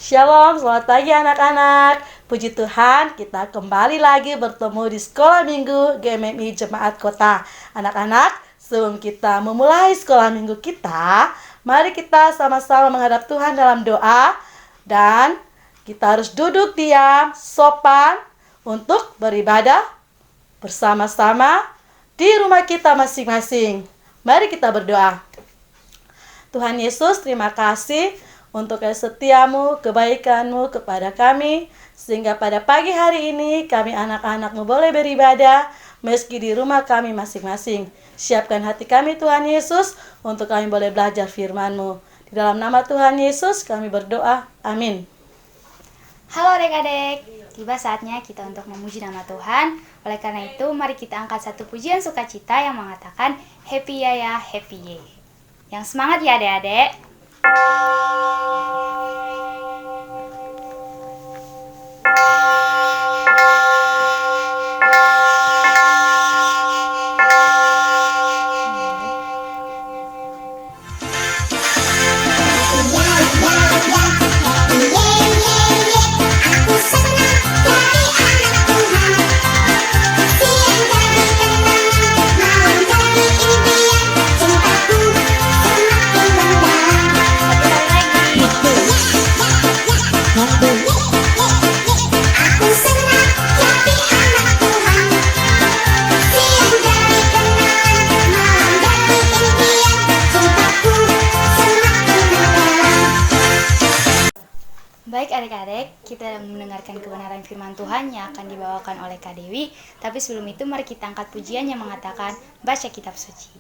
Shalom, selamat pagi anak-anak. Puji Tuhan, kita kembali lagi bertemu di Sekolah Minggu GMMI Jemaat Kota. Anak-anak, sebelum kita memulai sekolah minggu kita, mari kita sama-sama menghadap Tuhan dalam doa. Dan kita harus duduk diam, sopan untuk beribadah bersama-sama di rumah kita masing-masing. Mari kita berdoa. Tuhan Yesus, terima kasih untuk setiamu, kebaikanmu kepada kami, sehingga pada pagi hari ini kami anak-anakmu boleh beribadah meski di rumah kami masing-masing. Siapkan hati kami Tuhan Yesus untuk kami boleh belajar firman-Mu. Di dalam nama Tuhan Yesus kami berdoa, amin. Halo adik-adik, tiba saatnya kita untuk memuji nama Tuhan. Oleh karena itu, mari kita angkat satu pujian sukacita yang mengatakan Happy Ya, Happy Ye. Yang semangat ya adik-adik. Baik adik-adik, kita mendengarkan kebenaran firman Tuhan yang akan dibawakan oleh Kak Dewi. Tapi sebelum itu mari kita angkat pujian yang mengatakan baca kitab suci.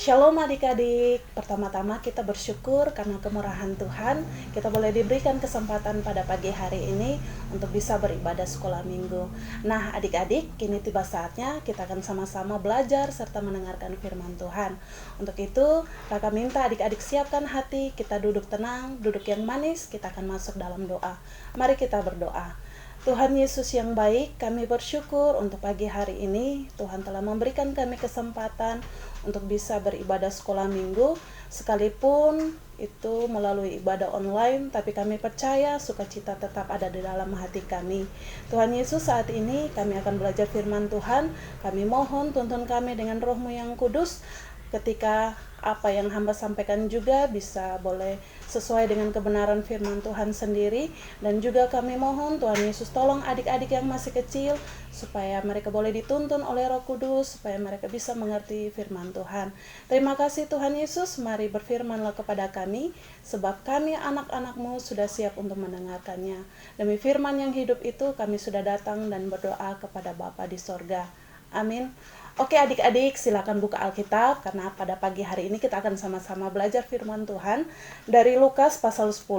Shalom adik-adik, pertama-tama kita bersyukur karena kemurahan Tuhan kita boleh diberikan kesempatan pada pagi hari ini untuk bisa beribadah sekolah minggu. Nah adik-adik, kini tiba saatnya kita akan sama-sama belajar serta mendengarkan firman Tuhan. Untuk itu, kakak minta adik-adik siapkan hati, kita duduk tenang, duduk yang manis, kita akan masuk dalam doa. Mari kita berdoa. Tuhan Yesus yang baik, kami bersyukur untuk pagi hari ini Tuhan telah memberikan kami kesempatan untuk bisa beribadah sekolah minggu, sekalipun itu melalui ibadah online, tapi kami percaya sukacita tetap ada di dalam hati kami. Tuhan Yesus, saat ini kami akan belajar firman Tuhan. Kami mohon tuntun kami dengan Roh-Mu yang kudus, ketika apa yang hamba sampaikan juga bisa boleh sesuai dengan kebenaran firman Tuhan sendiri. Dan juga kami mohon Tuhan Yesus tolong adik-adik yang masih kecil supaya mereka boleh dituntun oleh Roh Kudus, supaya mereka bisa mengerti firman Tuhan. Terima kasih Tuhan Yesus, mari berfirmanlah kepada kami, sebab kami anak-anak-Mu sudah siap untuk mendengarkannya. Demi firman yang hidup itu kami sudah datang dan berdoa kepada Bapa di sorga. Amin. Oke adik-adik, silakan buka Alkitab karena pada pagi hari ini kita akan sama-sama belajar firman Tuhan dari Lukas pasal 10.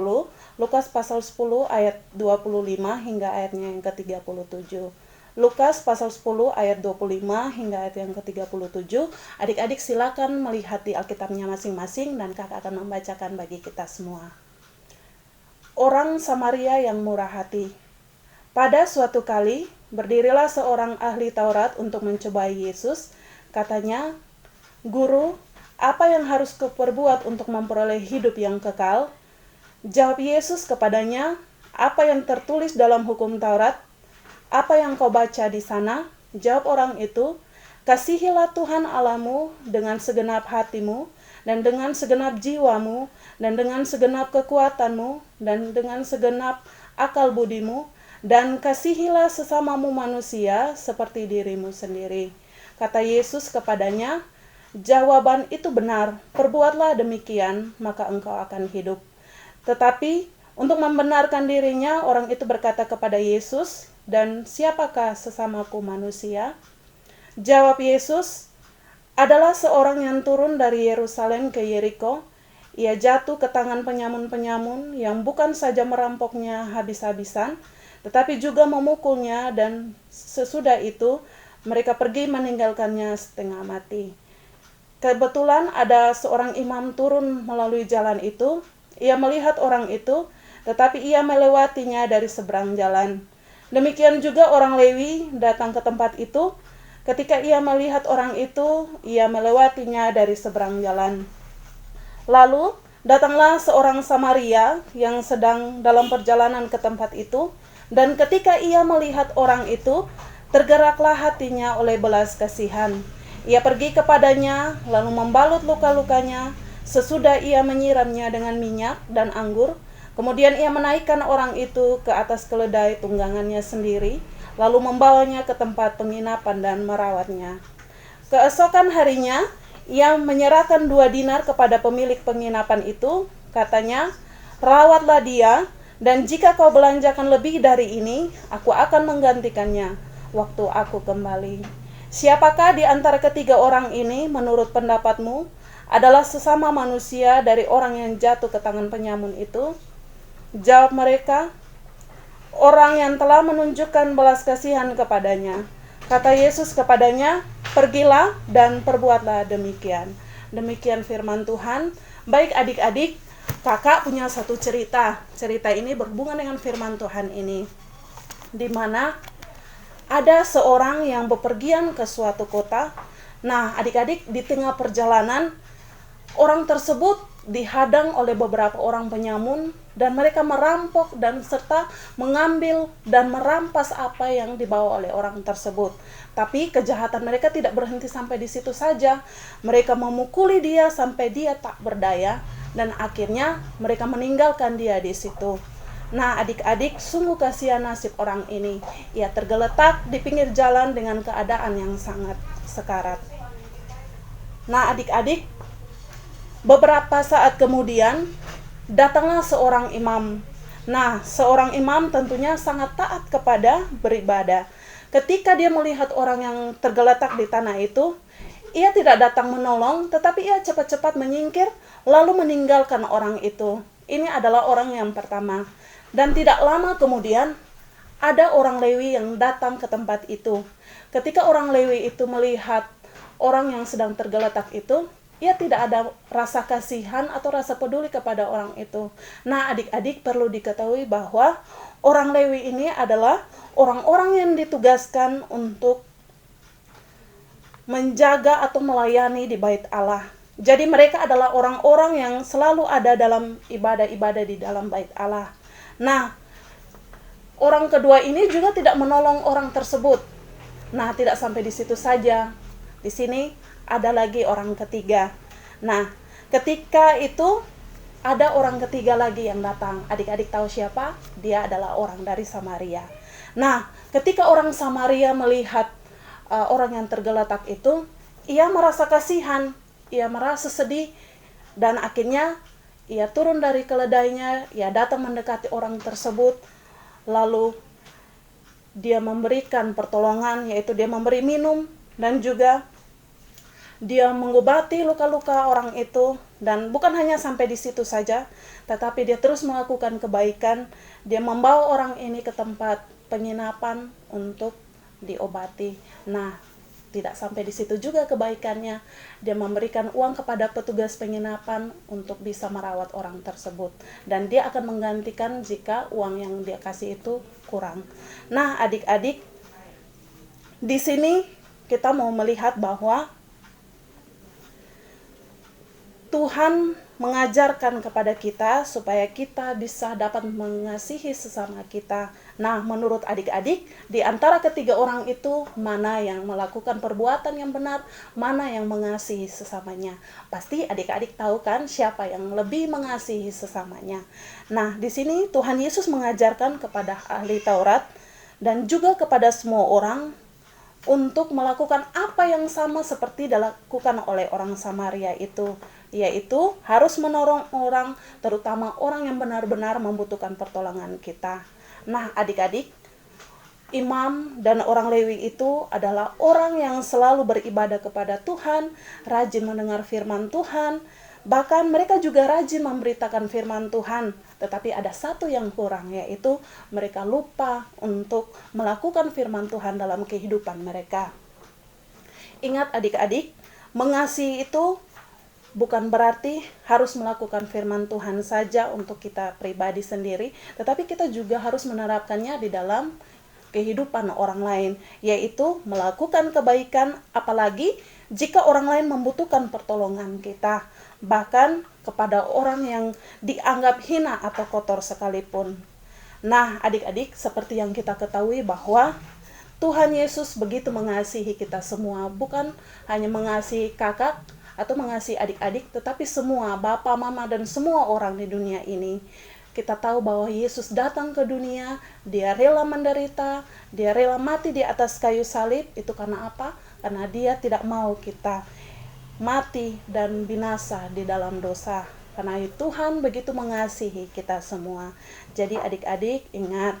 Lukas pasal 10 ayat 25 hingga ayatnya yang ke-37. Lukas pasal 10 ayat 25 hingga ayat yang ke-37. Adik-adik silakan melihat di Alkitabnya masing-masing dan kakak akan membacakan bagi kita semua. Orang Samaria yang murah hati. Pada suatu kali, berdirilah seorang ahli Taurat untuk mencobai Yesus. Katanya, "Guru, apa yang harus kuperbuat untuk memperoleh hidup yang kekal?" Jawab Yesus kepadanya, "Apa yang tertulis dalam hukum Taurat? Apa yang kau baca di sana?" Jawab orang itu, Kasihilah Tuhan Allahmu dengan segenap hatimu, dan dengan segenap jiwamu, dan dengan segenap kekuatanmu, dan dengan segenap akal budimu, dan kasihilah sesamamu manusia seperti dirimu sendiri. Kata Yesus kepadanya, jawaban itu benar, perbuatlah demikian, maka engkau akan hidup. Tetapi untuk membenarkan dirinya, orang itu berkata kepada Yesus, dan siapakah sesamaku manusia? Jawab Yesus, adalah seorang yang turun dari Yerusalem ke Yeriko. Ia jatuh ke tangan penyamun-penyamun yang bukan saja merampoknya habis-habisan, tetapi juga memukulnya, dan sesudah itu mereka pergi meninggalkannya setengah mati. Kebetulan ada seorang imam turun melalui jalan itu. Ia melihat orang itu, tetapi ia melewatinya dari seberang jalan. Demikian juga orang Lewi datang ke tempat itu. Ketika ia melihat orang itu, ia melewatinya dari seberang jalan. Lalu datanglah seorang Samaria yang sedang dalam perjalanan ke tempat itu, dan ketika ia melihat orang itu, tergeraklah hatinya oleh belas kasihan. Ia pergi kepadanya, lalu membalut luka-lukanya, sesudah ia menyiramnya dengan minyak dan anggur. Kemudian ia menaikkan orang itu ke atas keledai tunggangannya sendiri, lalu membawanya ke tempat penginapan dan merawatnya. Keesokan harinya, ia menyerahkan 2 dinar kepada pemilik penginapan itu. Katanya, rawatlah dia, dan jika kau belanjakan lebih dari ini, aku akan menggantikannya waktu aku kembali. Siapakah di antara ketiga orang ini menurut pendapatmu adalah sesama manusia dari orang yang jatuh ke tangan penyamun itu? Jawab mereka, orang yang telah menunjukkan belas kasihan kepadanya. Kata Yesus kepadanya, pergilah dan perbuatlah demikian. Demikian firman Tuhan. Baik adik-adik, kakak punya satu cerita. Cerita ini berhubungan dengan firman Tuhan ini, di mana ada seorang yang bepergian ke suatu kota. Nah, adik-adik, di tengah perjalanan, orang tersebut dihadang oleh beberapa orang penyamun, dan mereka merampok dan serta mengambil dan merampas apa yang dibawa oleh orang tersebut. Tapi kejahatan mereka tidak berhenti sampai di situ saja. Mereka memukuli dia sampai dia tak berdaya, dan akhirnya mereka meninggalkan dia di situ. Nah, adik-adik, sungguh kasihan nasib orang ini. Ia tergeletak di pinggir jalan dengan keadaan yang sangat sekarat. Nah, adik-adik, beberapa saat kemudian datanglah seorang imam. Nah, seorang imam tentunya sangat taat kepada beribadah. Ketika dia melihat orang yang tergeletak di tanah itu, ia tidak datang menolong, tetapi ia cepat-cepat menyingkir, lalu meninggalkan orang itu. Ini adalah orang yang pertama. Dan tidak lama kemudian, ada orang Lewi yang datang ke tempat itu. Ketika orang Lewi itu melihat orang yang sedang tergeletak itu, ia tidak ada rasa kasihan atau rasa peduli kepada orang itu. Nah, adik-adik, perlu diketahui bahwa orang Lewi ini adalah orang-orang yang ditugaskan untuk menjaga atau melayani di bait Allah. Jadi mereka adalah orang-orang yang selalu ada dalam ibadah-ibadah di dalam bait Allah. Nah, orang kedua ini juga tidak menolong orang tersebut. Nah, tidak sampai di situ saja. Di sini ada lagi orang ketiga. Nah, ketika itu ada orang ketiga lagi yang datang. Adik-adik tahu siapa? Dia adalah orang dari Samaria. Nah, ketika orang Samaria melihat orang yang tergeletak itu, ia merasa kasihan, ia merasa sedih, dan akhirnya ia turun dari keledainya, ia datang mendekati orang tersebut, lalu dia memberikan pertolongan, yaitu dia memberi minum, dan juga dia mengobati luka-luka orang itu. Dan bukan hanya sampai di situ saja, tetapi dia terus melakukan kebaikan. Dia membawa orang ini ke tempat penginapan untuk diobati. Nah, tidak sampai di situ juga kebaikannya. Dia memberikan uang kepada petugas penginapan untuk bisa merawat orang tersebut. Dan dia akan menggantikan jika uang yang dia kasih itu kurang. Nah, adik-adik, di sini kita mau melihat bahwa Tuhan mengajarkan kepada kita supaya kita bisa dapat mengasihi sesama kita. Nah, menurut adik-adik, di antara ketiga orang itu, mana yang melakukan perbuatan yang benar, mana yang mengasihi sesamanya? Pasti adik-adik tahu kan siapa yang lebih mengasihi sesamanya. Nah, di sini Tuhan Yesus mengajarkan kepada ahli Taurat dan juga kepada semua orang untuk melakukan apa yang sama seperti dilakukan oleh orang Samaria itu, yaitu harus menolong orang, terutama orang yang benar-benar membutuhkan pertolongan kita. Nah, adik-adik, imam dan orang Lewi itu adalah orang yang selalu beribadah kepada Tuhan, rajin mendengar firman Tuhan, bahkan mereka juga rajin memberitakan firman Tuhan. Tetapi ada satu yang kurang, yaitu mereka lupa untuk melakukan firman Tuhan dalam kehidupan mereka. Ingat adik-adik, mengasihi itu bukan berarti harus melakukan firman Tuhan saja untuk kita pribadi sendiri, tetapi kita juga harus menerapkannya di dalam kehidupan orang lain, yaitu melakukan kebaikan, apalagi jika orang lain membutuhkan pertolongan kita, bahkan kepada orang yang dianggap hina atau kotor sekalipun. Nah, adik-adik, seperti yang kita ketahui bahwa Tuhan Yesus begitu mengasihi kita semua, bukan hanya mengasihi kakak atau mengasihi adik-adik, tetapi semua, bapak, mama, dan semua orang di dunia ini. Kita tahu bahwa Yesus datang ke dunia, dia rela menderita, dia rela mati di atas kayu salib. Itu karena apa? Karena dia tidak mau kita mati dan binasa di dalam dosa. Karena Tuhan begitu mengasihi kita semua. Jadi adik-adik ingat,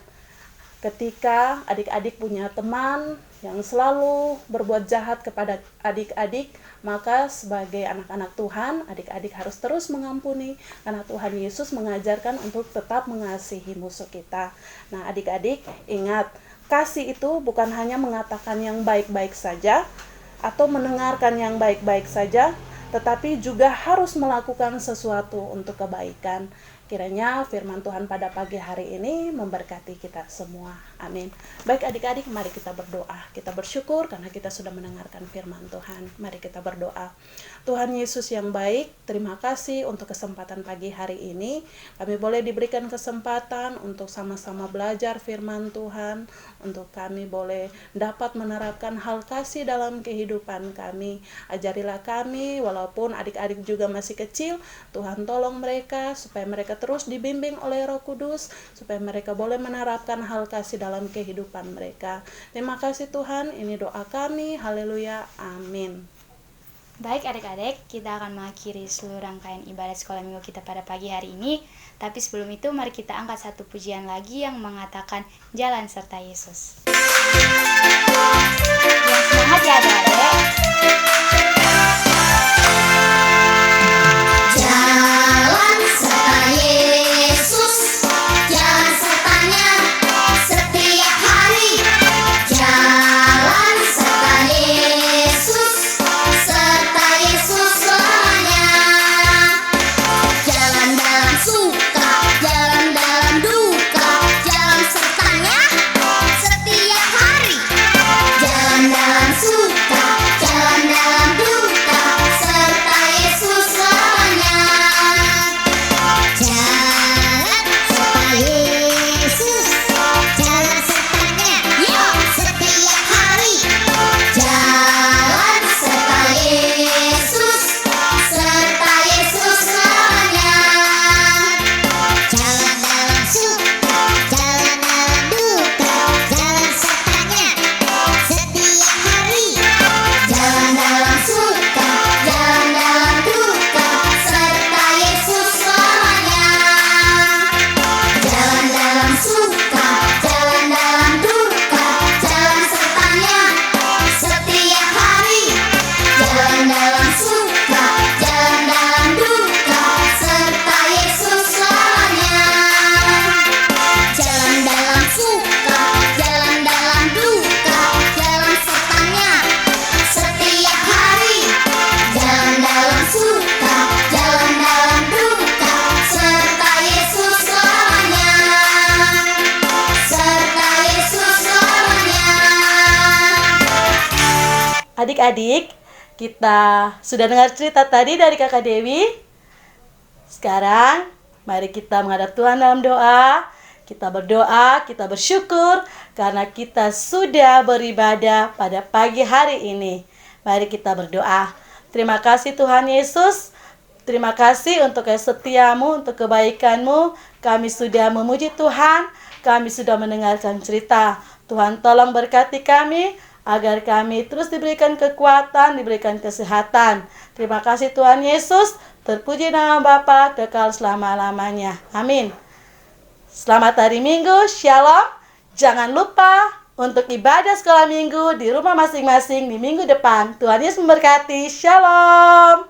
ketika adik-adik punya teman yang selalu berbuat jahat kepada adik-adik, maka sebagai anak-anak Tuhan, adik-adik harus terus mengampuni, karena Tuhan Yesus mengajarkan untuk tetap mengasihi musuh kita. Nah, adik-adik ingat, kasih itu bukan hanya mengatakan yang baik-baik saja atau mendengarkan yang baik-baik saja, tetapi juga harus melakukan sesuatu untuk kebaikan. Kiranya firman Tuhan pada pagi hari ini memberkati kita semua. Amin. Baik adik-adik, mari kita berdoa. Kita bersyukur karena kita sudah mendengarkan firman Tuhan. Mari kita berdoa. Tuhan Yesus yang baik, terima kasih untuk kesempatan pagi hari ini. Kami boleh diberikan kesempatan untuk sama-sama belajar firman Tuhan, untuk kami boleh dapat menerapkan hal kasih dalam kehidupan kami. Ajarilah kami, walaupun adik-adik juga masih kecil, Tuhan tolong mereka supaya mereka terus dibimbing oleh Roh Kudus, supaya mereka boleh menerapkan hal kasih dalam kehidupan mereka. Terima kasih Tuhan, ini doa kami. Haleluya, amin. Baik adik-adik, kita akan mengakhiri seluruh rangkaian ibadah sekolah minggu kita pada pagi hari ini. Tapi sebelum itu, mari kita angkat satu pujian lagi yang mengatakan Jalan Serta Yesus. Yang semangat ya adik-adik. Jalan serta Yesus, jalan sertanya setiap hari. Jalan serta Yesus, serta Yesus selamanya. Jalan dalam suka, jalan dalam duka, jalan sertanya setiap hari. Jalan dalam suka, jalan dalam duka, serta Yesus selamanya. Jalan serta Yesus, jalan sertanya, yuk setiap hari. Jalan serta Yesus, serta Yesus selamanya. Jalan dalam suka, jalan dalam duka, jalan sertanya setiap hari. Jalan dalam suka, jalan dalam duka, serta Yesus selamanya. Jalan dalam suka, jalan dalam duka, jalan sertanya setiap hari. Jalan dalam suka, jalan dalam duka, serta Yesus selamanya. Jalan dalam suka, jalan dalam duka, jalan sertanya setiap hari. Jalan dalam suka, jalan dalam duka, serta Yesus selamanya. Serta Yesus selamanya. Adik-adik, kita sudah dengar cerita tadi dari Kakak Dewi. Sekarang, mari kita menghadap Tuhan dalam doa. Kita berdoa, kita bersyukur karena kita sudah beribadah pada pagi hari ini. Mari kita berdoa. Terima kasih Tuhan Yesus. Terima kasih untuk kesetiamu, untuk kebaikanmu. Kami sudah memuji Tuhan. Kami sudah mendengarkan cerita. Tuhan tolong berkati kami agar kami terus diberikan kekuatan, diberikan kesehatan. Terima kasih Tuhan Yesus. Terpuji nama Bapa kekal selama-lamanya. Amin. Selamat hari Minggu, Shalom. Jangan lupa untuk ibadah sekolah minggu di rumah masing-masing di minggu depan. Tuhan Yesus memberkati. Shalom.